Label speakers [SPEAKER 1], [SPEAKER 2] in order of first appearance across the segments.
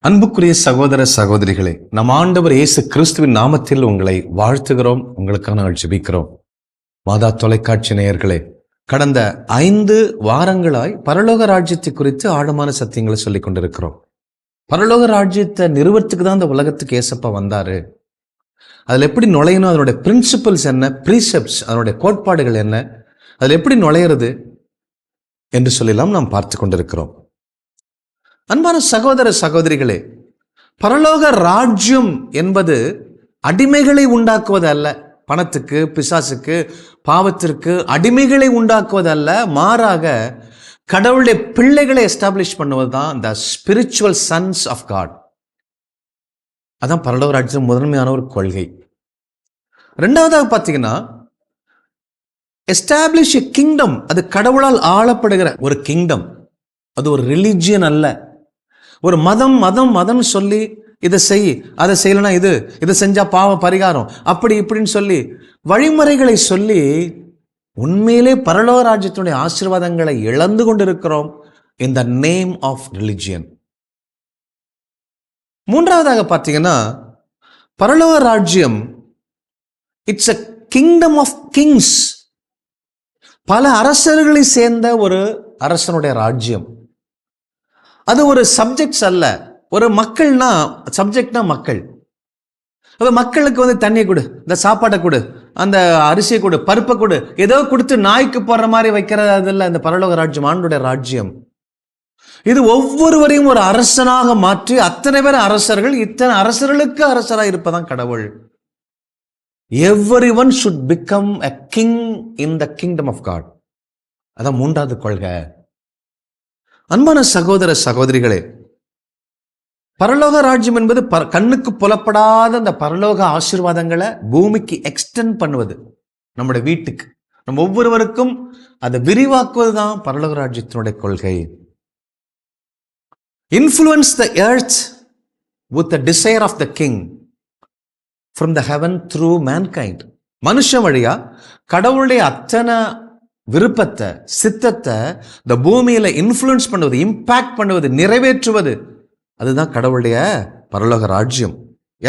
[SPEAKER 1] அன்புக்குரிய சகோதர சகோதரிகளே, நம் ஆண்டவர் இயேசு கிறிஸ்துவின் நாமத்தில் உங்களை வாழ்த்துகிறோம். உங்களுக்காக நாங்கள் ஜெபிக்கிறோம். மாதா தொலைக்காட்சி நேயர்களே, கடந்த 5 வாரங்களாய் பரலோக ராஜ்யத்தை குறித்து ஆழமான சத்தியங்களை சொல்லிக் கொண்டிருக்கிறோம். பரலோக ராஜ்யத்தை நிறுவனத்துக்கு தான் இந்த உலகத்துக்கு ஏசப்பா வந்தாரு. அதில் எப்படி நுழையணும், அதனுடைய பிரின்சிபல்ஸ் என்ன, ப்ரீசெப்ட்ஸ், அதனுடைய கோட்பாடுகள் என்ன, அதில் எப்படி நுழையிறது என்று சொல்லலாம் நாம் பார்த்து கொண்டிருக்கிறோம். அன்பான சகோதர சகோதரிகளே, பரலோக ராஜ்யம் என்பது அடிமைகளை உண்டாக்குவது அல்ல. பணத்துக்கு, பிசாசுக்கு, பாவத்திற்கு அடிமைகளை உண்டாக்குவது அல்ல. மாறாக கடவுளுடைய பிள்ளைகளை எஸ்டாப்ளிஷ் பண்ணுவது தான் the spiritual sons of God. அதான் பரலோக ராஜ்யம் முதன்மையான ஒரு கொள்கை. ரெண்டாவதாக பார்த்தீங்கன்னா, எஸ்டாப்ளிஷ் எ கிங்டம். அது கடவுளால் ஆளப்படுகிற ஒரு கிங்டம். அது ஒரு ரிலிஜியன் அல்ல. ஒரு மதம் மதம் மதம் சொல்லி இதை செய், அதை செய்யலனா இதை செஞ்சா பாவ பரிகாரம், அப்படி இப்படின்னு சொல்லி வழிமுறைகளை சொல்லி உண்மையிலே பரலோக ராஜ்யத்தினுடைய ஆசீர்வாதங்களை இழந்து கொண்டிருக்கிறோம் in the name of religion. மூன்றாவதாக பார்த்தீங்கன்னா, பரலோக ராஜ்யம் it's a kingdom of kings. பல அரசர்களை சேர்ந்த ஒரு அரசனுடைய ராஜ்யம். அது ஒரு சப்ஜெக்ட்ஸ் அல்ல. ஒரு மக்கள்னா, சப்ஜெக்ட்னா மக்கள். அப்போ மக்களுக்கு தண்ணியை கொடு, இந்த சாப்பாட்டை கொடு, அந்த அரிசியை கொடு, பருப்பை கொடு, ஏதோ கொடுத்து நாய்க்கு போடுற மாதிரி வைக்கிறது இல்லை இந்த பரலோக ராஜ்யம், ஆண்டோடைய ராஜ்யம். இது ஒவ்வொருவரையும் ஒரு அரசனாக மாற்றி அத்தனை பேர் அரசர்கள், இத்தனை அரசர்களுக்கு அரசராக இருப்பதான் கடவுள். Everyone should become a king in the kingdom of God. அதான் மூன்றாவது கொள்கை. அன்பான சகோதர சகோதரிகளே, பரலோக ராஜ்யம் என்பது கண்ணுக்கு புலப்படாத அந்த பரலோக ஆசீர்வாதங்களை பூமிக்கு எக்ஸ்டெண்ட் பண்ணுவது, நம்முடைய வீட்டுக்கு, நம்ம ஒவ்வொருவருக்கும் அதை விரிவாக்குவது தான் பரலோக ராஜ்யத்தினுடைய கொள்கை. Influence the earth with the desire of the king from the heaven through mankind. மனுஷன் வழியா கடவுளுடைய அத்தனை விருப்பத்தை, சித்தத்தை இந்த பூமியில இன்ஃப்ளூயன்ஸ் பண்ணுவது, இம்பாக்ட் பண்ணுவது, நிறைவேற்றுவது, அதுதான் கடவுளுடைய பரலோக ராஜ்யம்.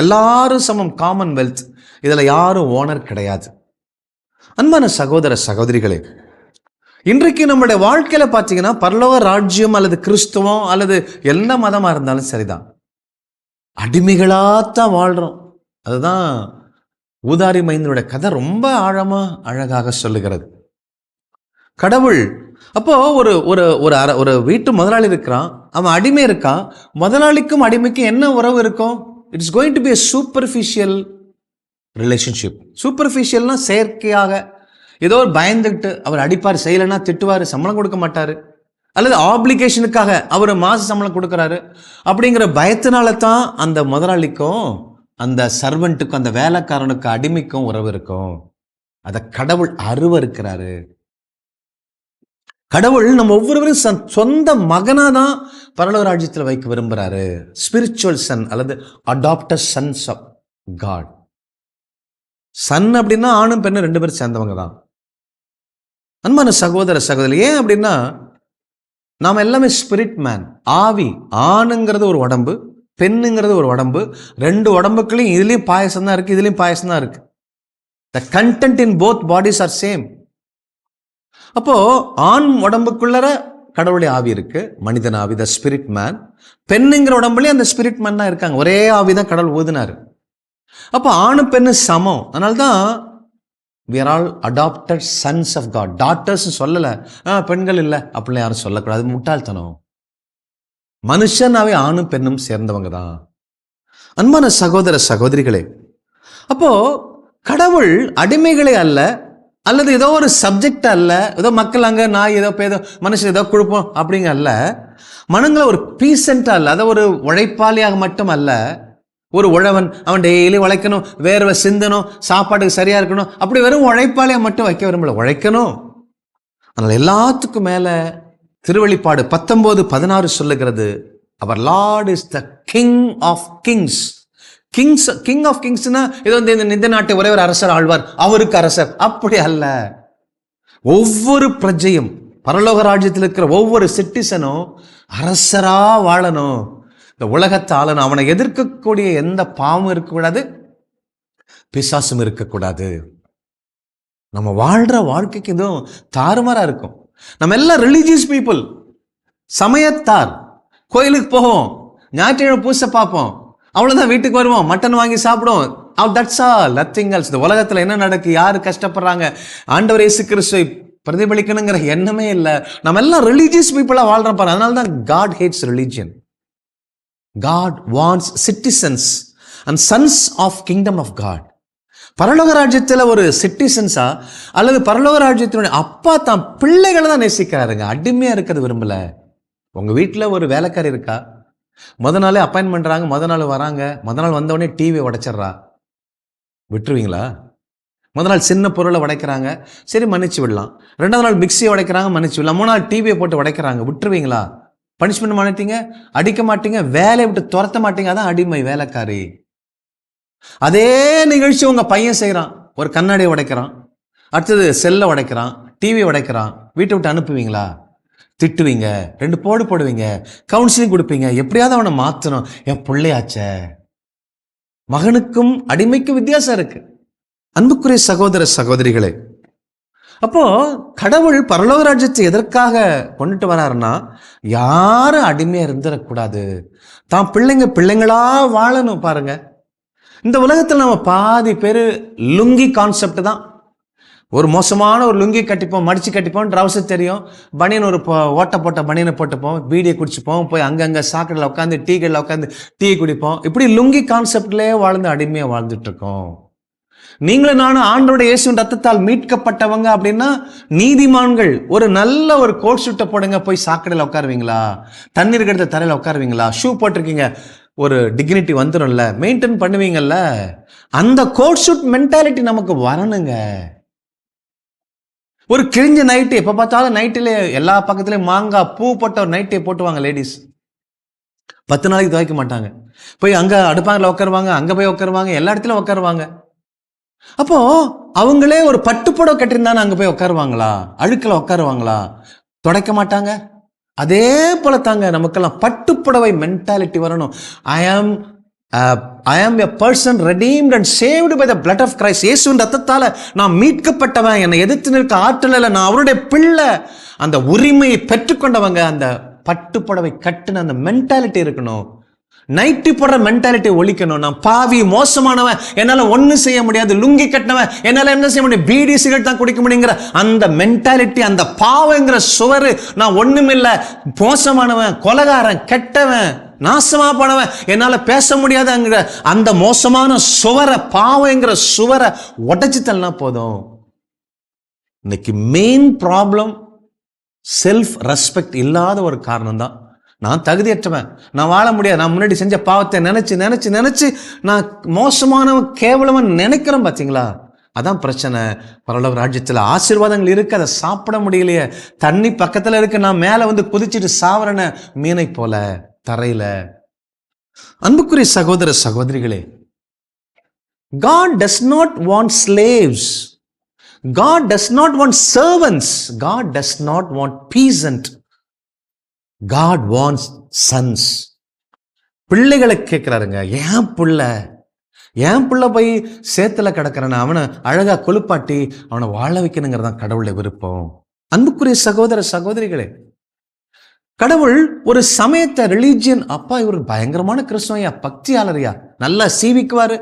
[SPEAKER 1] எல்லாரும் சமம், காமன்வெல்த். இதுல யாரும் ஓனர் கிடையாது. அன்பான சகோதர சகோதரிகளே, இன்றைக்கு நம்முடைய வாழ்க்கையில பார்த்தீங்கன்னா, பரலோக ராஜ்யம் அல்லது கிறிஸ்துவம் அல்லது என்ன மதமா இருந்தாலும் சரிதான், அடிமைகளாத்தான் வாழ்றோம். அதுதான் ஊதாரி மைந்தனுடைய கதை ரொம்ப ஆழமா அழகாக சொல்லுகிறது. கடவுள் அப்போ ஒரு ஒரு ஒரு வீட்டு முதலாளி இருக்கிறான், அவன் அடிமை இருக்கான். முதலாளிக்கும் அடிமைக்கும் என்ன உறவு இருக்கும்? It's going to be a superficial relationship. சூப்பர்ஃபிஷியல்னா செயற்கையாக ஏதோ ஒரு பயந்துட்டு அவர் அடிப்பார், செய்யலைன்னா திட்டுவார், சம்பளம் கொடுக்க மாட்டார், அல்லது ஆப்ளிகேஷனுக்காக அவர் மாச சம்பளம் கொடுக்குறாரு அப்படிங்கிற பயத்தினால தான் அந்த முதலாளிக்கும் அந்த சர்வெண்ட்டுக்கும் அந்த வேலைக்காரனுக்கு அடிமைக்கும் உறவு இருக்கும். அதை கடவுள் அருவருக்கிறாரு. கடவுள் நம்ம ஒவ்வொருவரும் சொந்த மகனா தான் பரலோக ராஜ்யத்தில் வைக்க விரும்புறாரு. ஸ்பிரிச்சுவல் சன் அல்லது adopted sons of God. Son அப்படின்னா ஆணும் பெண்ணும் 2 பேரும் சேர்ந்தவங்க தான். அன்பான சகோதர சகோதரி, ஏன் அப்படின்னா நாம எல்லாமே ஸ்பிரிட் மேன், ஆவி. ஆணுங்கிறது ஒரு உடம்பு, பெண்ணுங்கிறது ஒரு உடம்பு. 2 உடம்புக்குலையும் இதுலயும் பாயசம் தான் இருக்கு, இதுலயும் பாயசம் தான் இருக்கு. The content in both bodies are same. அப்போ ஆண் உடம்புக்குள்ளர கடவுளுடைய ஆவி இருக்கு, மனிதன் ஆவி, த ஸ்பிரிட் மேன். பெண்ணுங்கிற உடம்புலயே அந்த ஸ்பிரிட் மேன் தான் இருக்காங்க. ஒரே ஆவி தான் கடவுள் ஊதினாரு. அப்போ ஆணு பெண்ணு சமம். அதனால்தான் we are all adopted sons of God. Daughters சொல்லல, பெண்கள் இல்லை அப்படிலாம் யாரும் சொல்லக்கூடாது, முட்டாள்தனம். மனுஷனாவே ஆணும் பெண்ணும் சேர்ந்தவங்க தான். அன்பான சகோதர சகோதரிகளே, அப்போ கடவுள் அடிமைகளே அல்ல, அல்லது ஏதோ ஒரு சப்ஜெக்ட் அல்ல, ஏதோ மக்கள் அங்கே நாய் ஏதோ பேதோ மனுஷன் ஏதோ கொடுப்போம் அப்படிங்க அல்ல. மனங்களை ஒரு பீசண்டா அல்ல, அதை ஒரு உழைப்பாளியாக மட்டும் அல்ல. ஒரு உழவன் அவன் டெய்லி உழைக்கணும், வேர்வை சிந்தணும், சாப்பாட்டுக்கு சரியா இருக்கணும், அப்படி வெறும் உழைப்பாளியாக மட்டும் வைக்க விரும்பல, உழைக்கணும். அதனால எல்லாத்துக்கும் மேல திருவெளிப்பாடு 19:16 சொல்லுகிறது, அவர் lord is the king of kings. King of கிங்ஸ்னா ஏதோ இந்த நாட்டை ஒரே ஒரு அரசர் ஆழ்வார், அவருக்கு அரசர், அப்படி அல்ல. ஒவ்வொரு பிரஜையும், பரலோக ராஜ்யத்தில் இருக்கிற ஒவ்வொரு சிட்டிசனும் அரசரா வாழணும். இந்த உலகத்தை ஆளணும். அவனை எதிர்க்கக்கூடிய எந்த பாவமும் இருக்கக்கூடாது, பிசாசும் இருக்கக்கூடாது. நம்ம வாழ்ற வாழ்க்கைக்கு இதுவும் தாறுமாறா இருக்கும். நம்ம எல்லாம் ரிலீஜியஸ் பீப்புள், சமயத்தார். கோயிலுக்கு போவோம், ஞாயிற்றுக்கிழமை பூசை பார்ப்போம், அவ்வளோதான், வீட்டுக்கு வருவோம், மட்டன் வாங்கி சாப்பிடுவோம். That's all, nothing else. இந்த உலகத்தில் என்ன நடக்கு, யாரு கஷ்டப்படுறாங்க, ஆண்டவர் இயேசு கிறிஸ்துவை பிரதிபலிக்கணுங்கிற எண்ணமே இல்லை. நம்ம எல்லாம் ரிலீஜியஸ் பீப்புளாக வாழ்றோம் பாரு. அதனால தான் God hates religion. God wants citizens and sons of kingdom of God. பரலோக ராஜ்யத்தில் ஒரு சிட்டிசன்ஸா அல்லது பரலோக ராஜ்யத்தினுடைய அப்பா தான் பிள்ளைகளை தான் நேசிக்கிறாருங்க. அடிமையா இருக்கிறது விரும்பல. உங்க வீட்டில் ஒரு வேலைக்காரி இருக்கா, முத நாளே அப்பாயின்ட் பண்றாங்க, முத நாள் வராங்க, முத நாள் வந்தவொடனே டிவியை உடைச்சிட்றா, விட்டுருவீங்களா? முத நாள் சின்ன பொருளை உடைக்கிறாங்க, சரி மன்னிச்சு விடலாம். ரெண்டாவது நாள் மிக்சியை உடைக்கிறாங்க, மன்னிச்சு விடலாம். மூணு நாள் டிவியை போட்டு உடைக்கிறாங்க, விட்டுருவீங்களா? பனிஷ்மெண்ட் மாட்டீங்க, அடிக்க மாட்டீங்க, வேலையை விட்டு துரத்த மாட்டீங்க. அதான் அடிமை, வேலைக்காரி. அதே நிகழ்ச்சி உங்க பையன் செய்யறான், ஒரு கண்ணாடியை உடைக்கிறான், அடுத்தது செல்லை உடைக்கிறான், டிவி உடைக்கிறான், வீட்டை விட்டு அனுப்புவீங்களா? திட்டுவீங்க, 2 போடு போடுவீங்க, கவுன்சிலிங் கொடுப்பீங்க, எப்படியாவது அவனை மாற்றணும். என் பிள்ளையாச்ச. மகனுக்கும் அடிமைக்கும் வித்தியாசம் இருக்கு. அன்புக்குரிய சகோதர சகோதரிகளே, அப்போ கடவுள் பரலோக ராஜ்யத்தை எதற்காக கொண்டுட்டு வராருன்னா, யாரும் அடிமையா இருந்துடக்கூடாது, தான் பிள்ளைங்களா வாழணும். பாருங்க, இந்த உலகத்தில் நம்ம பாதி பேர் லுங்கி கான்செப்ட் தான். ஒரு மோசமான ஒரு லுங்கி கட்டிப்போம், மடிச்சு கட்டிப்போம், ட்ரவுசர் தெரியும், பனியன் ஒரு ஓட்ட போட்ட பனியனை போட்டுப்போம், பீடியை குடிச்சுப்போம், போய் அங்கங்கே சாக்கடையில் உட்காந்து டீ கடையில் உட்காந்து டீ குடிப்போம். இப்படி லுங்கி கான்செப்ட்லேயே வாழ்ந்து அடிமையாக வாழ்ந்துட்டு இருக்கோம். நீங்களும் நானும் ஆண்டவருடைய இயேசுவின் ரத்தத்தால் மீட்கப்பட்டவங்க அப்படின்னா நீதிமான்கள். ஒரு நல்ல ஒரு கோட் ஷூட்டை போடுங்க, போய் சாக்கடையில் உட்காருவீங்களா? தண்ணீர் கெடுத்த தரையில் உட்காருவீங்களா? ஷூ போட்டிருக்கீங்க, ஒரு டிக்னிட்டி வந்துடும்ல, மெயின்டைன் பண்ணுவீங்கல்ல. அந்த கோட் ஷூட் மென்டாலிட்டி நமக்கு வரணுங்க. ஒரு கிழிஞ்ச நைட்டு, எப்ப பார்த்தாலும் நைட்டிலே எல்லா பக்கத்துலயும் மாங்காய் பூ போட்ட ஒரு நைட்டை போட்டுவாங்க லேடிஸ். 10 நாளைக்கு துவைக்க மாட்டாங்க. போய் அங்க அடுப்பாங்கல உட்காருவாங்க, அங்க போய் உட்காருவாங்க, எல்லா இடத்துலயும் உட்காருவாங்க. அப்போ அவங்களே ஒரு பட்டுப்புடவை கட்டிருந்தானே அங்க போய் உட்காருவாங்களா? அழுக்கில் உட்காருவாங்களா? துடைக்க மாட்டாங்க. அதே போல தாங்க நமக்கெல்லாம் பட்டுப்புடவை மென்டாலிட்டி வரணும். I am a person redeemed and saved by the blood of Christ. இயேசுவின் ரத்தத்தால நான் மீட்கப்பட்டவன், என்னை எதிர்த்து நிற்க ஆற்றல் இல்லை, நான் அவருடைய பிள்ளை. அந்த உரிமையை பெற்றுக்கொண்டவங்க அந்த பட்டுப்புடவை கட்டுன அந்த மென்டாலிட்டி இருக்கணும். நைட்டி போடுற மென்டாலிட்டி ஒழிக்கணும். நான் பாவி, மோசமானவன், என்னால ஒன்னும் செய்ய முடியாது, லுங்கி கட்டினவன், என்னால என்ன செய்ய முடியும், பீடி சிகரெட் தான் குடிக்க முடியுங்கிற அந்த மென்டாலிட்டி, அந்த பாவங்கிற சுவரு, நான் ஒண்ணுமில்லை, மோசமானவன், கொலகாரன், கெட்டவன், நாசமா போனவன், என்னால பேச முடியாதுங்கிற அந்த மோசமான சுவரை, பாவங்கிற சுவரை உடைச்சு தள்ளனா போதும். இன்னைக்கு மெயின் ப்ராப்ளம் செல்ஃப் ரெஸ்பெக்ட் இல்லாத ஒரு காரணம் தான். நான் தகுதியற்றவன், நான் வாழ முடியாது, நான் முன்னாடி செஞ்ச பாவத்தை நினைச்சு நினைச்சு நினைச்சு நான் மோசமானவன், கேவலவன் நினைக்கிறேன். பார்த்தீங்களா? அதான் பிரச்சனை. பரலோக ராஜ்யத்தில் ஆசீர்வாதங்கள் இருக்கு, அதை சாப்பிட முடியலையே. தண்ணி பக்கத்தில் இருக்கு, நான் மேலே வந்து குதிச்சுட்டு சாவரன மீனை போல தரையில. அன்புக்குரிய சகோதர சகோதரிகளே, God does not want slaves. God does not want servants. God does not want peasant. God wants sons. பிள்ளைகளை கேட்கிறாருங்க. ஏன் பிள்ளை போய் சேத்துல கிடக்கிறான, அவனை அழகா கொழுப்பாட்டி அவனை வாழ வைக்கணுங்கிறதான் கடவுளுடைய விருப்பம். அன்புக்குரிய சகோதர சகோதரிகளே, கடவுள் ஒரு சமயத்தை ரிலீஜியன், அப்பா இவர் பயங்கரமான கிறிஸ்தவயா, பக்தியாளரையா, நல்லா சீவிக்குவாரு,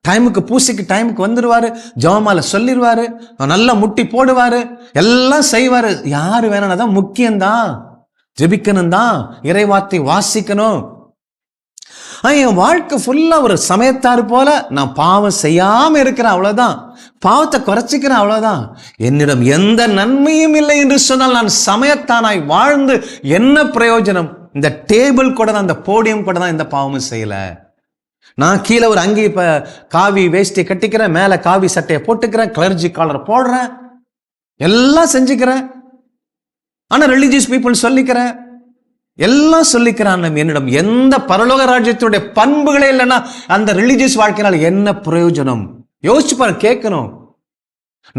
[SPEAKER 1] டைமுக்கு பூசைக்கு டைமுக்கு வந்துடுவாரு, ஜெபமாலை சொல்லிடுவாரு, நல்லா முட்டி போடுவாரு, எல்லாம் செய்வாரு. யாரு வேணா தான் முக்கியம்தான், ஜெபிக்கணும் தான், இறைவார்த்தை வாசிக்கணும். என் வாழ்க்கை ஃபுல்லா ஒரு சமயத்தாரு போல நான் பாவம் செய்யாம இருக்கிறேன், அவ்வளவுதான், பாவத்தை குறைச்சிக்கிறேன், அவ்வளவுதான், என்னிடம் எந்த நன்மையும் இல்லை என்று சொன்னால் நான் சமயத்தானாய் வாழ்ந்து என்ன பிரயோஜனம்? இந்த டேபிள் கூட தான், இந்த போடியம் கூட தான் இந்த பாவமும் செய்யல. நான் கீழே ஒரு அங்கி காவி வேஷ்டியை கட்டிக்கிறேன், மேல காவி சட்டையை போட்டுக்கிறேன், கிளர்ஜி காலர் போடுறேன், எல்லாம் செஞ்சுக்கிறேன். ஆனா ரிலீஜியஸ் பீப்புள் சொல்லிக்கிறேன், எல்லாம் சொல்லிக்கிறான். என்னிடம் எந்த பரலோக ராஜ்யத்தினுடைய பண்புகளே இல்லைன்னா அந்த ரிலீஜியஸ் வாழ்க்கையினால் என்ன பிரயோஜனம்? யோசிச்சு பாரு, கேட்கணும்.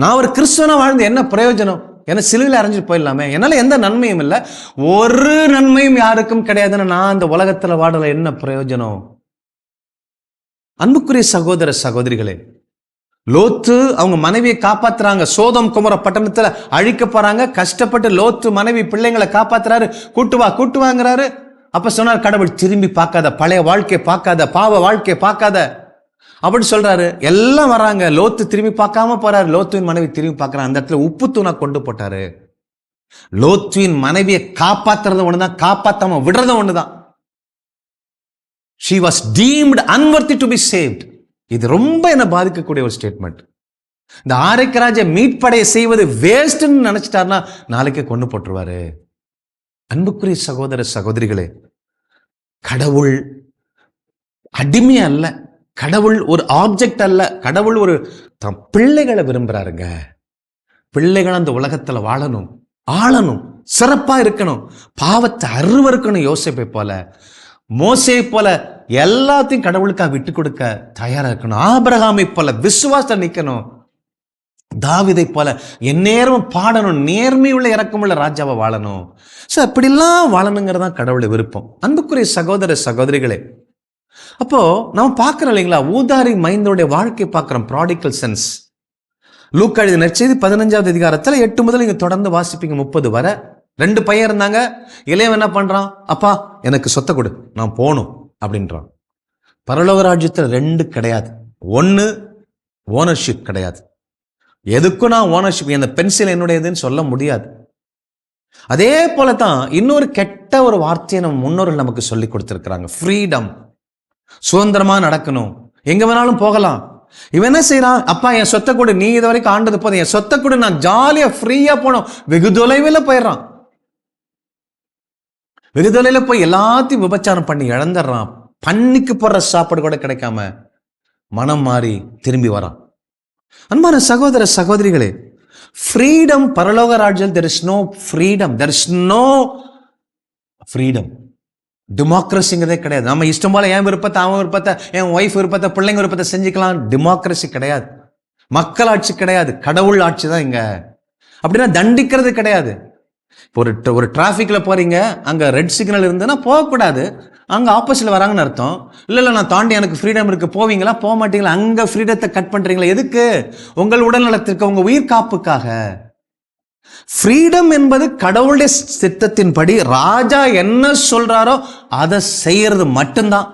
[SPEAKER 1] நான் ஒரு கிறிஸ்துவனா வாழ்ந்து என்ன பிரயோஜனம்? ஏன்னா சிலுவையில் அரைஞ்சிட்டு போயிடலாமே, என்னால் எந்த நன்மையும் இல்லை, ஒரு நன்மையும் யாருக்கும் கிடையாதுன்னு நான் இந்த உலகத்தில் வாடல, என்ன பிரயோஜனம்? அன்புக்குரிய சகோதர சகோதரிகளே, லோத்து அவங்க மனைவியை காப்பாத்துறாங்க. சோதம் குமர பட்டணத்துல அழிக்க போறாங்க. கஷ்டப்பட்டு லோத்து மனைவி பிள்ளைங்களை காப்பாத்துறாரு. கூட்டு வாங்கிறாரு. அப்ப சொன்னார், கடவுள் திரும்பி பார்க்காத, பழைய வாழ்க்கையை பார்க்காத, பாவ வாழ்க்கையை பார்க்காத அப்படின்னு சொல்றாரு. எல்லாம் வராங்க, லோத்து திரும்பி பார்க்காம போறாரு. லோத்துவின் மனைவி திரும்பி பார்க்கறாங்க. அந்த இடத்துல உப்பு தூணா கொண்டு போட்டாரு. லோத்துவின் மனைவியை காப்பாத்துறது ஒண்ணுதான், காப்பாத்தாம விடுறது ஒண்ணுதான். She was deemed unworthy to be saved. இது ரொம்ப என்ன பாதிக்கக்கூடிய ஒரு ஸ்டேட்மெண்ட். இந்த ஆரைக்கராஜ மீட்படைய செய்வது வேஸ்ட்னு நினைச்சிட்டாருன்னா நாளைக்கே கொண்டு போட்டுருவாரு. அன்புக்குரிய சகோதர சகோதரிகளே, கடவுள் அடிமை அல்ல, கடவுள் ஒரு ஆப்ஜெக்ட் அல்ல, கடவுள் ஒரு பிள்ளைகளை விரும்புறாருங்க. பிள்ளைகள் அந்த உலகத்துல வாழணும், ஆளணும், சிறப்பா இருக்கணும், பாவத்தை அருவருக்கணும். யோசேப்பை போல, மோசே போல எல்லாத்தையும் கடவுளுக்காக விட்டு கொடுக்க தயாரா இருக்கணும். ஆபிரகாமை போல விசுவாசம் நிக்கணும். தாவீதை போல எந்நேரமும் பாடணும், நேர்மையுள்ள இரக்கமுள்ள ராஜாவை வாழணும். ஸோ அப்படிலாம் வாழணுங்கிறதான் கடவுளுடைய விருப்பம். அன்புக்குரிய சகோதர சகோதரிகளே, அப்போ நம்ம பார்க்கிறோம் இல்லைங்களா, ஊதாரி மைந்தனுடைய வாழ்க்கை பார்க்கிறோம். Prodigal sons. லூக்கா எழுதின நற்செய்தி 15வது அதிகாரத்தில் 8 முதல் நீங்க தொடர்ந்து வாசிப்பீங்க 30 வரை. 2 பையன் இருந்தாங்க. இளையவன் என்ன பண்றான்? அப்பா எனக்கு சொத்தை கொடு, நான் போகணும் அப்படின்றான். பரலோக ராஜ்யத்தில் 2 கிடையாது. 1 ஓனர்ஷிப் கிடையாது. எதுக்கும் நான் ஓனர்ஷிப், இந்த பென்சில் என்னுடையதுன்னு சொல்ல முடியாது. அதே போலதான் இன்னொரு கெட்ட ஒரு வார்த்தையை நம்ம முன்னோர்கள் நமக்கு சொல்லி கொடுத்திருக்கிறாங்க, ஃப்ரீடம். சுதந்திரமா நடக்கணும், எங்க வேணாலும் போகலாம். இவன் என்ன செய்யறான்? அப்பா என் சொத்தை கொடு, நீ இது வரைக்கும் ஆண்டது போதும், என் சொத்தை கொடு, நான் ஜாலியா ஃப்ரீயா போனோம். வெகு தொலைவில் போயிடுறான். வெகு தொலைவில் போய் எல்லாத்தையும் விபச்சாரம் பண்ணி இழந்துடுறான். பண்ணிக்கு போடுற சாப்பாடு கூட கிடைக்காம மனம் மாறி திரும்பி வரான். அன்பான சகோதர சகோதரிகளே, ஃப்ரீடம் பரலோக ராஜ்யம், there is no freedom, there is no freedom. டெமோக்ரஸிங்கிறதே கிடையாது. நம்ம இஷ்டம் போல என் விருப்பத்தை, அவன் விருப்பத்தை, என் ஒய்ஃப் விருப்பத்தை, பிள்ளைங்க விருப்பத்தை செஞ்சுக்கலாம். டெமோக்ரஸி கிடையாது, மக்கள் ஆட்சி கிடையாது, கடவுள் ஆட்சி தான் இங்க. அப்படின்னா தண்டிக்கிறது கிடையாது. ஒரு டிராஃபிக்ல போறீங்க, அங்க ரெட் சிக்னல் இருந்ததுன்னா போகக்கூடாது, அங்க ஆப்போசிட்ல வராங்கன்னு அர்த்தம். இல்ல நான் தாண்டி எனக்கு ஃப்ரீடம் இருக்கு, போவீங்களா போக மாட்டீங்களா? அங்க ஃப்ரீடத்தை கட் பண்றீங்களா? எதுக்கு? உங்கள் உடல் நலத்திற்கு, உங்க உயிர் காப்புக்காக. ஃப்ரீடம் என்பது கடவுளுடைய சித்தத்தின்படி ராஜா என்ன சொல்றாரோ அதை செய்யறது மட்டும்தான்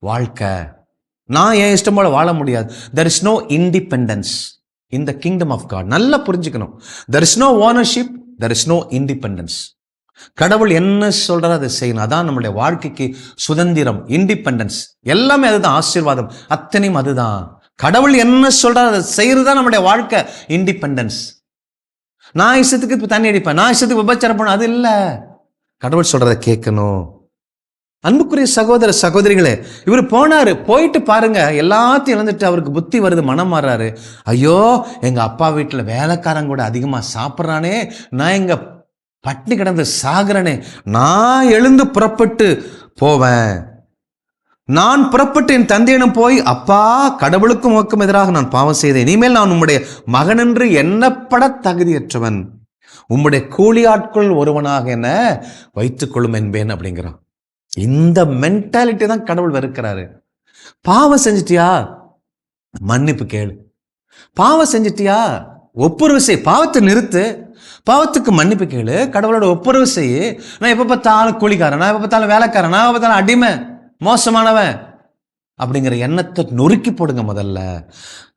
[SPEAKER 1] வாழ்க்கை. நான் என் இஷ்டம் போல வாழ முடியாது. there is no independence in the kingdom of God. நல்லா புரிஞ்சுக்கணும். there is no ownership, there is no independence. கடவுள் என்ன சொல்றாரோ அதை செய்யணும். அதான் நம்மளுடைய வாழ்க்கைக்கு சுதந்திரம், இண்டிபெண்டன்ஸ், எல்லாமே அதுதான். ஆசீர்வாதம் அத்தனையும் அதுதான். கடவுள் என்ன சொல்றாரோ அதை செய்யறதுதான் நம்முடைய வாழ்க்கை, இண்டிபெண்டன்ஸ். நான் இஷ்டத்துக்கு இப்ப தண்ணி அடிப்பேன், நான் இஷ்டத்துக்கு விபச்சாரம் பண்ண, அது இல்லை. கடவுள் சொல்றதை கேட்கணும். அன்புக்குரிய சகோதர சகோதரிகளே, இவர் போனாரு, போயிட்டு பாருங்க, எல்லாத்தையும் இழந்துட்டு அவருக்கு புத்தி வருது, மனம் மாறாரு. ஐயோ, எங்க அப்பா வீட்டுல வேலைக்காரங்க கூட அதிகமா சாப்பிட்றானே, நான் எங்க பட்டினி கிடந்து சாகுறனே, நான் எழுந்து புறப்பட்டு போவேன். நான் புறப்பட்டு என் தந்தையிடம் போய், அப்பா, கடவுளுக்கும் உமக்கும் எதிராக நான் பாவம் செய்தேன், இனிமேல் நான் உம்முடைய மகன் என்று எண்ணப்பட தகுதியற்றவன், உம்முடைய கூலி ஆட்கள் ஒருவனாக என்ன வைத்துக் கொள்ளும் என்பேன் அப்படிங்கிறான். இந்த மென்டாலிட்டி தான் கடவுள் வெறுக்கிறாரு. பாவம் செஞ்சிட்டியா, மன்னிப்பு கேளு. பாவம் செஞ்சிட்டியா, ஒப்புரவு செய். பாவத்தை நிறுத்து, பாவத்துக்கு மன்னிப்பு கேளு, கடவுளோட ஒப்புரவு செய்ய. நான் எப்ப பார்த்தாலும் கூலிக்காரன், நான் எப்ப பார்த்தாலும் வேலைக்காரன், நான் எப்ப பார்த்தாலும் அடிமை, மோசமானவன் அப்படிங்கிற எண்ணத்தை நொறுக்கி போடுங்க முதல்ல.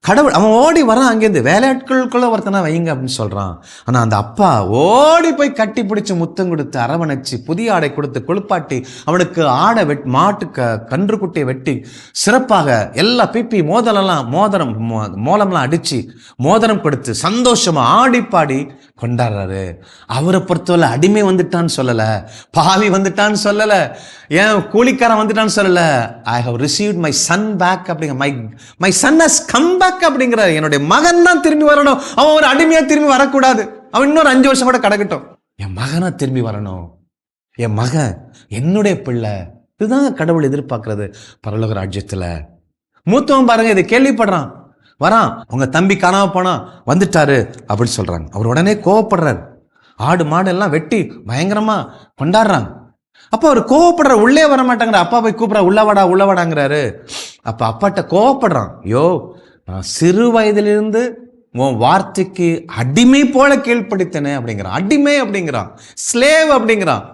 [SPEAKER 1] கடவுள் அவன் ஓடி வரான், அங்கேருந்து வேலையாட்களுக்குள்ள ஒருத்தனா வைங்க அப்படின்னு சொல்றான். ஆனா அந்த அப்பா ஓடி போய் கட்டி பிடிச்சு முத்தம் கொடுத்து அரவணைச்சு புதிய ஆடை கொடுத்து குளிப்பாட்டி அவனுக்கு ஆடை மாட்டுக்கு கன்றுக்குட்டியை வெட்டி சிறப்பாக எல்லா பிப்பி மோதம்லாம் அடிச்சு மோதிரம் கொடுத்து சந்தோஷமா ஆடி பாடி கொண்டாடுறாரு. அவரை பொறுத்தவரை அடிமை வந்துட்டான்னு சொல்லல, பாவி வந்துட்டான்னு சொல்லல, ஏன் கூலிக்காரன் வந்துட்டான்னு சொல்லல. I have received my son back அப்படிங்கிற, my son has come back அப்படிங்கிற, என்னுடைய மகன் தான் திரும்பி வரணும். அவன் ஒரு அடிமையா திரும்பி வரக்கூடாது, அவன் இன்னொரு 5 வருஷம் கூட கிடக்கட்டும், என் மகனா திரும்பி வரணும், என் மகன் என்னுடைய பிள்ளை. இதுதான் கடவுள் எதிர்பார்க்கிறது பரலோக ராஜ்யத்துல. மூத்தவன் பாருங்க, இதை கேள்விப்படுறான், வரான், உங்க தம்பி காணாம போனா வந்துட்டாரு அப்படின்னு சொல்றாங்க. அவர் உடனே கோவப்படுறாரு. ஆடு மாடு எல்லாம் வெட்டி பயங்கரமா கொண்டாடுறாங்க. அப்போ அவர் கோவப்படுற, உள்ளே வர மாட்டேங்கிற. அப்பா போய் கூப்பிட்றா, உள்ளவாடாங்கிறாரு. அப்ப அப்பாட்ட கோவப்படுறான். யோ, நான் சிறு வயதிலிருந்து உன் வார்த்தைக்கு அடிமை போல கீழ்ப்படுத்தனே அப்படிங்கிறான். அடிமை அப்படிங்கிறான், ஸ்லேவ் அப்படிங்கிறான்.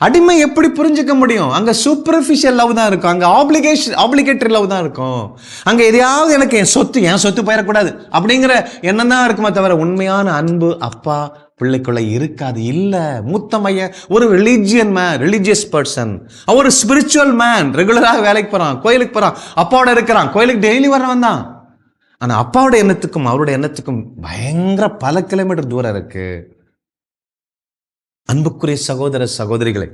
[SPEAKER 1] அடிமை எப்படி புரிஞ்சுக்க முடியும்? அங்க சூப்பர்ஃபிஷியல் லவ் தான் இருக்கும், அங்க ஆப்ளிகேட்டரி லவ் தான் இருக்கும். அங்க எதையாவது எனக்கு என் சொத்து போயிடக்கூடாது அப்படிங்கிற எண்ணம் தான் இருக்குமே தவிர உண்மையான அன்பு அப்பா பிள்ளைக்குள்ள இருக்காது. இல்ல, மூத்த மையன் ஒரு ரிலீஜியஸ் பர்சன், ஒரு ஸ்பிரிச்சுவல் மேன், ரெகுலராக வேலைக்கு போறான், கோயிலுக்கு போறான், அப்பாவோட இருக்கிறான், கோயிலுக்கு டெய்லி வர்றவன் தான். ஆனா அப்பாவோட எண்ணத்துக்கும் அவருடைய எண்ணத்துக்கும் பயங்கர பல கிலோமீட்டர் தூரம் இருக்கு. அன்புக்குரிய சகோதர சகோதரிகளை,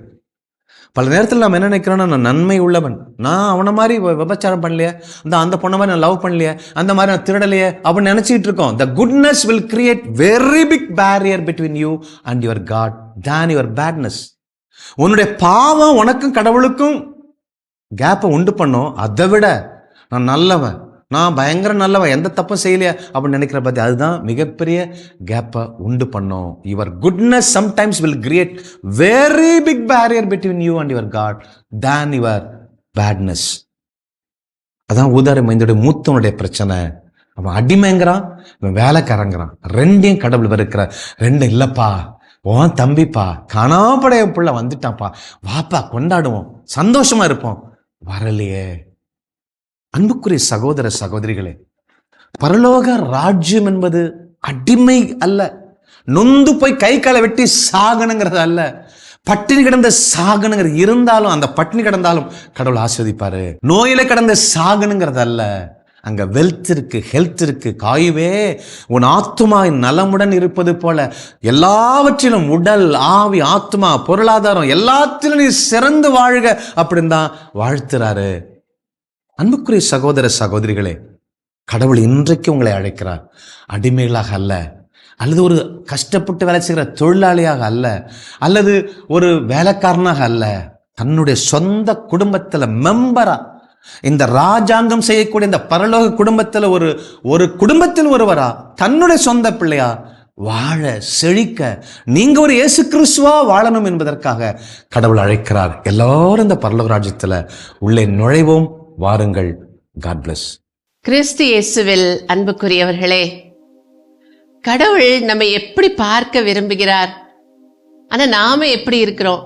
[SPEAKER 1] பல நேரத்தில் நாம் என்ன நினைக்கிறோம்னா, நான் நன்மை உள்ளவன், நான் அவனை மாதிரி விபச்சாரம் பண்ணலையே, அந்த பொண்ணை மாதிரி நான் லவ் பண்ணலையே, அந்த மாதிரி நான் திருடலையே அப்படின்னு நினைச்சிட்டு இருக்கோம். The goodness will create very big barrier between you and your God than your badness. உன்னுடைய பாவம் உனக்கும் கடவுளுக்கும் கேப்பை உண்டு பண்ணும். அதை விட நான் நல்லவன், நான் பயங்கர நல்லவன், எந்த தப்பும் செய்யலையா அப்படின்னு நினைக்கிற பத்தி அதுதான் மிகப்பெரிய கேப்பை உண்டு பண்ணும். Your goodness sometimes will create very big barrier between you and your God than your badness. அதான் ஊதாரி மைந்தோட மூத்தவனுடைய பிரச்சனை. அவன் அடிமைங்கிறான், இவன் வேலைக்காரங்கிறான், ரெண்டையும் கடவுள் வெறுக்கிற. ரெண்டும் இல்லப்பா, உன் தம்பிப்பா, காணாப்படைய புள்ள வந்துட்டான்ப்பா, வாப்பா கொண்டாடுவோம், சந்தோஷமா இருப்போம். வரலையே. அன்புக்குரிய சகோதர சகோதரிகளே, பரலோக ராஜ்யம் என்பது அடிமை அல்ல, நொந்து போய் கை காலை வெட்டி சாகணுங்கிறது அல்ல, பட்டினி கிடந்த சாகணுங்கிறது. இருந்தாலும் அந்த பட்டினி கிடந்தாலும் கடவுள் ஆஸ்வதிப்பாரு. நோயில கிடந்த சாகணுங்கிறது அல்ல, அங்க வெல்த் இருக்கு, ஹெல்த் இருக்கு. காயுவே உன் ஆத்துமா நலமுடன் இருப்பது போல எல்லாவற்றிலும், உடல் ஆவி ஆத்துமா பொருளாதாரம் எல்லாத்திலும் நீ சிறந்து வாழ்க அப்படின்னு தான் வாழ்த்துறாரு. அன்புக்குரிய சகோதர சகோதரிகளே, கடவுள் இன்றைக்கு உங்களை அழைக்கிறார். அடிமைகளாக அல்ல, அல்லது ஒரு கஷ்டப்பட்டு வேலை செய்கிற தொழிலாளியாக அல்ல, அல்லது ஒரு வேலைக்காரனாக அல்ல, தன்னுடைய சொந்த குடும்பத்தில் மெம்பரா, இந்த ராஜாங்கம் செய்யக்கூடிய இந்த பரலோக குடும்பத்தில் ஒரு குடும்பத்தில் ஒருவரா, தன்னுடைய சொந்த பிள்ளையா வாழ செழிக்க, நீங்க ஒரு இயேசு கிறிஸ்துவா வாழணும் என்பதற்காக கடவுள் அழைக்கிறார். எல்லாரும் இந்த பரலோக ராஜ்யத்தில் உள்ளே நுழைவோம், வாருங்கள். God bless.
[SPEAKER 2] கிறிஸ்து இயேசுவில் அன்புக்குரியவர்களே, கடவுள் நம்ம எப்படி பார்க்க விரும்புகிறார், ஆனா நாம எப்படி இருக்கிறோம்?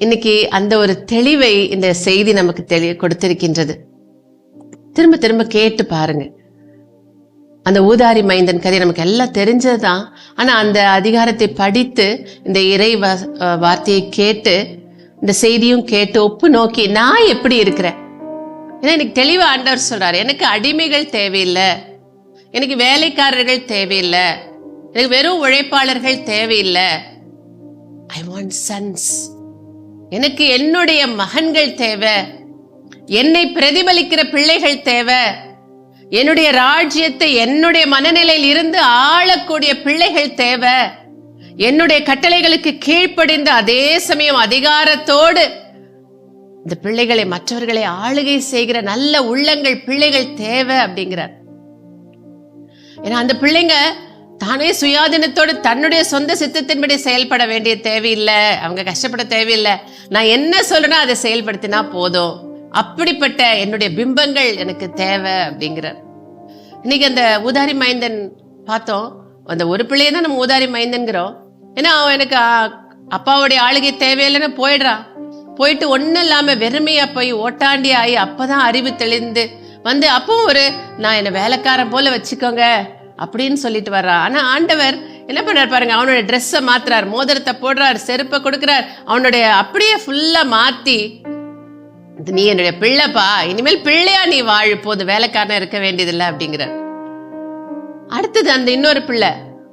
[SPEAKER 2] இன்னைக்கு அந்த ஒரு தெளிவை இந்த செய்தி நமக்கு கொடுத்திருக்கின்றது. திரும்ப திரும்ப கேட்டு பாருங்க. அந்த ஊதாரி மைந்தன் கதை நமக்கு எல்லாம் தெரிஞ்சதுதான். ஆனா அந்த அதிகாரத்தை படித்து, இந்த இறை வார்த்தையை கேட்டு, இந்த செய்தியும் கேட்டு ஒப்பு நோக்கி நான் எப்படி இருக்கிறேன். ஏன்னா எனக்கு தெளிவா ஆண்டவர் சொல்றாரு, எனக்கு அடிமைகள் தேவையில்லை, எனக்கு வேலைக்காரர்கள் தேவையில்லை, எனக்கு வெறும் உழைப்பாளர்கள் தேவையில்லை. I want sons. எனக்கு என்னுடைய மகன்கள் தேவை, என்னை பிரதிபலிக்கிற பிள்ளைகள் தேவை, என்னுடைய ராஜ்யத்தை என்னுடைய மனநிலையில் இருந்து ஆளக்கூடிய பிள்ளைகள் தேவை, என்னுடைய கட்டளைகளுக்கு கீழ்ப்படிந்த அதே சமயம் அதிகாரத்தோடு இந்த பிள்ளைகளை மற்றவர்களை ஆளுகை செய்கிற நல்ல உள்ளங்கள் பிள்ளைகள் தேவை அப்படிங்கிறார். ஏன்னா அந்த பிள்ளைங்க தானே சுயாதீனத்தோடு தன்னுடைய சொந்த சித்தத்தின்படி செயல்பட வேண்டிய தேவையில்லை, அவங்க கஷ்டப்பட தேவையில்லை, நான் என்ன சொல்றேனோ அதை செயல்படுத்தினா போதும், அப்படிப்பட்ட என்னுடைய பிம்பங்கள் எனக்கு தேவை அப்படிங்கிறார். இன்னைக்கு அந்த ஊதாரி மைந்தன் பார்த்தோம். அந்த ஒரு பிள்ளையை தான் நம்ம ஊதாரி மைந்தன்கிறோம். ஏன்னா அவன் எனக்கு அப்பாவுடைய ஆளுகை தேவையில்லைன்னு போயிடுறான். போயிட்டு ஒன்னும் இல்லாம வெறுமையா போய் ஓட்டாண்டி ஆகி அப்பதான் அறிவு தெளிந்து வந்து அப்பவும் நான் என்ன வேலைக்காரன் போல வச்சுக்கோங்க அப்படின்னு சொல்லிட்டு வர்றான். ஆனா ஆண்டவர் என்ன பண்றாரு பாருங்க, அவனோட ட்ரெஸ்ஸை மாத்துறாரு, மோதிரத்தை போடுறாரு, செருப்பை கொடுக்கிறார், அவனுடைய அப்படியே ஃபுல்லா மாத்தி, நீ என்னுடைய பிள்ளைப்பா, இனிமேல் பிள்ளையா நீ வாழு, போது வேலைக்காரனா இருக்க வேண்டியதில்லை அப்படிங்கிறார். அடுத்தது அந்த இன்னொரு பிள்ளை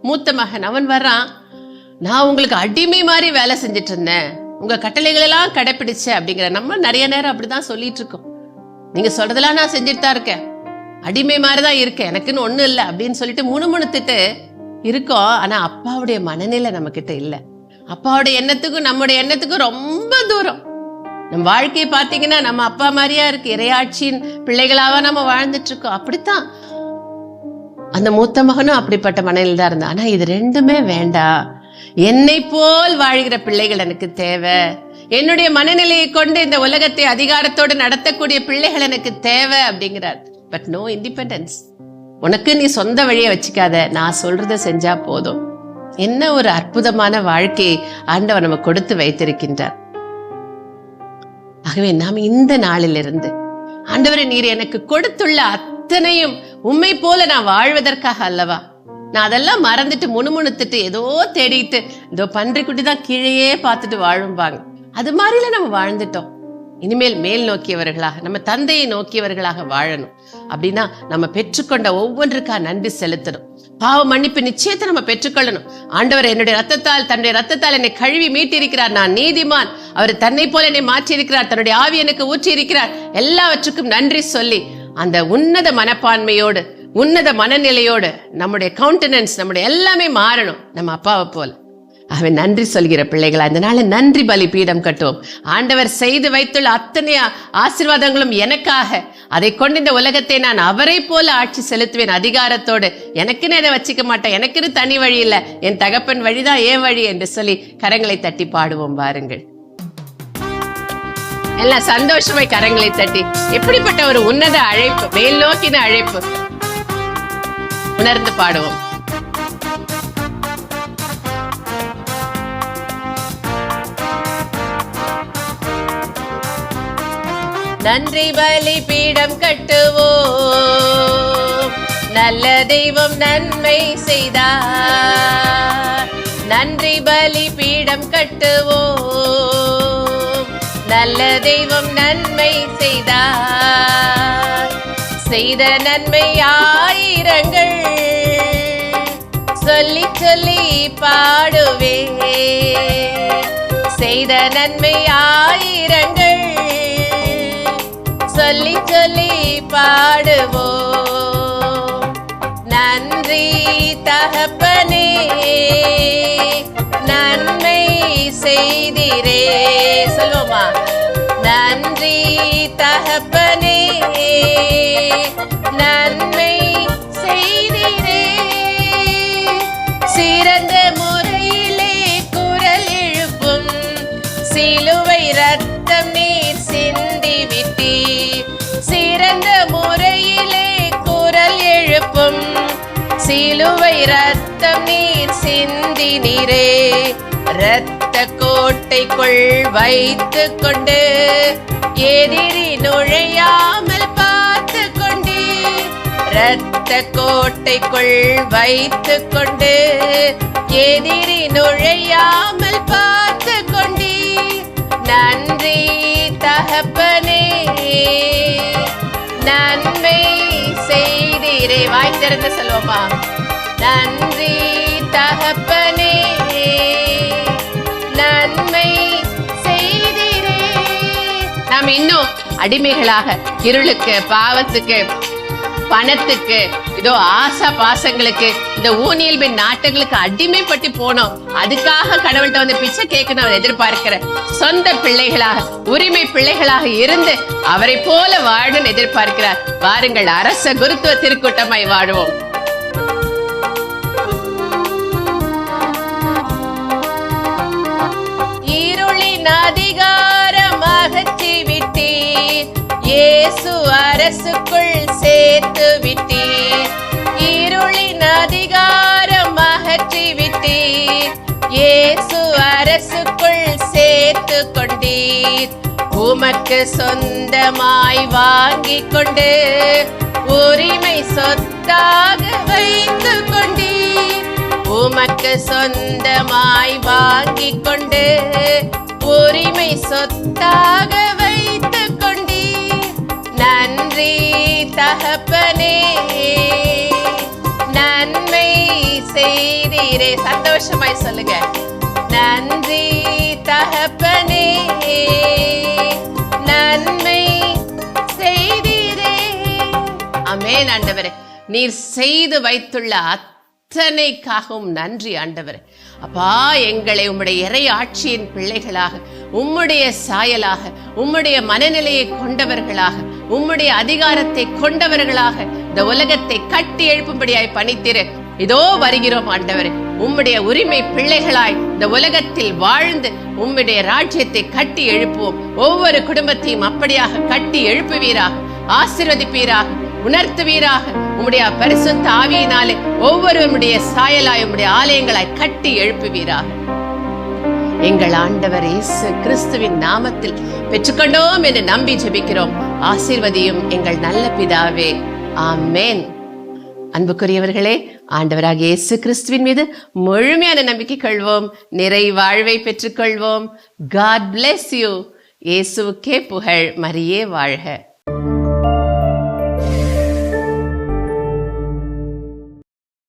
[SPEAKER 2] மூத்த மகன், அவன் வர்றான், நான் உங்களுக்கு அடிமை மாதிரி வேலை செஞ்சுட்டு இருந்தேன், உங்க கட்டளைகள் எல்லாம் கடைபிடிச்ச அப்படிங்கிற. நம்ம நிறைய நேரம் அப்படிதான் சொல்லிட்டு இருக்கோம், நீங்க சொல்றதெல்லாம் நான் செஞ்சுட்டு தான் இருக்கேன், அடிமை மாதிரிதான் இருக்கேன், எனக்குன்னு ஒண்ணு இல்லை அப்படின்னு சொல்லிட்டு முணுமுணுத்துட்டு இருக்கோம். ஆனா அப்பாவுடைய மனநிலை நம்ம கிட்ட இல்ல. அப்பாவுடைய எண்ணத்துக்கும் நம்முடைய எண்ணத்துக்கும் ரொம்ப தூரம். நம்ம வாழ்க்கையை பார்த்தீங்கன்னா நம்ம அப்பா மாதிரியா இருக்கு, இறையாட்சியின் பிள்ளைகளாவா நம்ம வாழ்ந்துட்டு இருக்கோம். அப்படித்தான் அந்த மூத்த மகனும் அப்படிப்பட்ட மனநிலை தான் இருந்தா. ஆனா இது ரெண்டுமே வேண்டாம், என்னை போல் வாழ்கிற பிள்ளைகள் எனக்கு தேவை. என்னுடைய மனநிலையை கொண்டு இந்த உலகத்தை அதிகாரத்தோடு நடத்தக்கூடிய பிள்ளைகள் எனக்கு தேவை அப்படிங்கிறார். But no independence. உனக்கு நீ சொந்த வழியை வச்சுக்காத, நான் சொல்றத செஞ்சா போதும். என்ன ஒரு அற்புதமான வாழ்க்கையை ஆண்டவர் நம்ம கொடுத்து வைத்திருக்கின்றார். ஆகவே நாம் இந்த நாளிலிருந்து ஆண்டவரே, நீர் எனக்கு கொடுத்துள்ள அத்தனையும் உம்மை போல நான் வாழ்வதற்காக அல்லவா? நான் அதெல்லாம் மறந்துட்டு முணுமுணுத்துட்டு ஏதோ தேடிட்டு இதோ பன்றிக்குட்டி தான் கீழேயே பார்த்துட்டு வாழும்பாங்க. அது மாதிரில நம்ம வாழ்ந்துட்டோம். இனிமேல் மேல் நோக்கியவர்களாக, நம்ம தந்தையை நோக்கியவர்களாக வாழணும். அப்படின்னா நம்ம பெற்றுக்கொண்ட ஒவ்வொன்றுக்காக நன்றி செலுத்தணும். பாவ மன்னிப்பு நிச்சயத்தை நம்ம பெற்றுக்கொள்ளணும். ஆண்டவர் என்னுடைய ரத்தத்தால், தன்னுடைய ரத்தத்தால் என்னை கழுவி மீட்டிருக்கிறார், நான் நீதிமான். அவர் தன்னை போல என்னை மாற்றி இருக்கிறார், தன்னுடைய ஆவி எனக்கு ஊற்றி இருக்கிறார். எல்லாவற்றுக்கும் நன்றி சொல்லி அந்த உன்னத மனப்பான்மையோடு, உன்னத மனநிலையோடு நம்முடைய கவுண்டனன்ஸ், நம்முடைய எல்லாமே மாறணும் நம்ம அப்பாவை போல. ஆகவே நன்றி சொல்கிற பிள்ளைகளா இந்த நாள் நன்றி பலி பீடம் கட்டுவோம். ஆண்டவர் செய்து வைத்துள்ள அத்தனை ஆசீர்வாதங்களும் எனக்காக, அதை கொண்டு இந்த உலகத்தை நான் அவரை போல ஆட்சி செலுத்துவேன் அதிகாரத்தோடு. எனக்குன்னு எதை வச்சுக்க மாட்டேன், எனக்குன்னு தனி வழி இல்லை, என் தகப்பன் வழிதான் ஏன் வழி என்று சொல்லி கரங்களை தட்டி பாடுவோம். பாருங்கள், எல்லாம் சந்தோஷமாய் கரங்களை தட்டி எப்படிப்பட்ட ஒரு உன்னத அழைப்பு, மேல் நோக்கின அழைப்பு உணர்ந்து பாடுவோம். நன்றி பலி பீடம் கட்டுவோம், நல்ல தெய்வம் நன்மை செய்தார். நன்றி பலி பீடம் கட்டுவோம், நல்ல தெய்வம் நன்மை செய்தார். செய்த நன்மை ஆயிரங்கள் சொல்லி சொல்லி பாடுவே. செய்த நன்மை ஆயிரங்கள் சொல்லி சொல்லி பாடுவோம். நன்றி தகப்பனே, நன்மை செய்திரே. சொல்லுவோமா? நன்றி தகப்பனே, நன்மை செய்திரே. சிறந்த முறையிலே குரல் எழுப்பும் சிலுவை ரத்தம் நீர் சிந்தி விட்டீர். சிறந்த முறையிலே குரல் எழுப்பும் சிலுவை ரத்தம் நீர் சிந்தி நீரே. இரத்த கோட்டைக்குள் வைத்து கொண்டு எதிரி நுழையாமல் பார்த்து கொண்டீர். இரத்த கோட்டைக்குள் வைத்து கொண்டு எதிரி நுழையாமல் பார்த்து கொண்டீர். நன்றி தகப்பனே, நன்மை செய்தீரே. வாய் திறந்து சொல்லுவோமா? நன்றி தகப்பனே, நன்மை செய்தீரே. நாம் இன்னும் அடிமைகளாக இருளுக்கு, பாவத்துக்கு, பணத்துக்கு, இதோ ஆசா பாசங்களுக்கு, இந்த ஊனியல் பெண் நாட்டங்களுக்கு அடிமைப்பட்டு போனோம். அதுக்காக கடவுள்கிட்ட வந்து பிச்சை கேட்கணும் அவர் எதிர்பார்க்கிற சொந்த பிள்ளைகளாக, உரிமை பிள்ளைகளாக இருந்து அவரை போல வாழணும் எதிர்பார்க்கிறார். வாருங்கள், அரச குருத்துவ திருக்கூட்டமாய் வாழுவோம். இருளின் அதிகாரம் அகற்றி விட்டீர், இயேசு அரசுக்குள் சேர்த்து விட்டீர். இருளின் அதிகாரம் அகற்றி விட்டீர், இயேசு அரசுக்குள் சேர்த்து கொண்டீர். உமக்கு சொந்தமாய் வாங்கிக் கொண்டு உரிமை சொத்தாக வைத்து கொண்டீர். உமக்கு சொந்தமாய் வாங்கிக் கொண்டு உரிமை சொத்தாக வைத்து கொண்டீர். நன்றி தகப்பனே, நன்மை செய்தீரே. சந்தோஷமாய் சொல்லுங்க. நன்றி தகப்பனே, நன்மை செய்தீரே. ஆமென். ஆண்டவரே, நீர் செய்து வைத்துள்ள அத்தனைக்காகவும் நன்றி ஆண்டவரே. அப்பா, எங்களை உம்முடைய இறை ஆட்சியின் பிள்ளைகளாக, உம்முடைய சாயலாக, உம்முடைய மனநிலையை கொண்டவர்களாக, உம்முடைய அதிகாரத்தை கொண்டவர்களாக இந்த உலகத்தை கட்டி எழுப்பும்படியாய் பணித்திரு. இதோ வருகிறோம் ஆண்டவரே. உம்முடைய உரிமை பிள்ளைகளாய் இந்த உலகத்தில் வாழ்ந்து உம்முடைய ராஜ்யத்தை கட்டி எழுப்புவோம். ஒவ்வொரு குடும்பத்தையும் அப்படியாக கட்டி எழுப்புவீராக, ஆசீர்வதிப்பீராக, உணர்த்துவீராக. உம்முடைய பரிசுத்த ஆவியினாலே ஒவ்வொருவருடைய சாயலாய் உம்முடைய ஆலயங்களாய் கட்டி எழுப்புவீராக. எங்கள் ஆண்டவர் இயேசு கிறிஸ்துவின் நாமத்தில் பெற்றுக்கொண்டோம் என்று நம்பி ஜெபிக்கிறோம். ஆசீர்வதியும் எங்கள் நல்ல பிதாவே. ஆமென். அன்புக்குரியவர்களே, ஆண்டவராகிய இயேசு கிறிஸ்துவின் மீது முழுமையான நம்பிக்கை கொள்வோம். நிறை வாழ்வை பெற்றுக்கொள்வோம். God bless you. இயேசுவுக்கே புகழ். மரியே வாழ்க.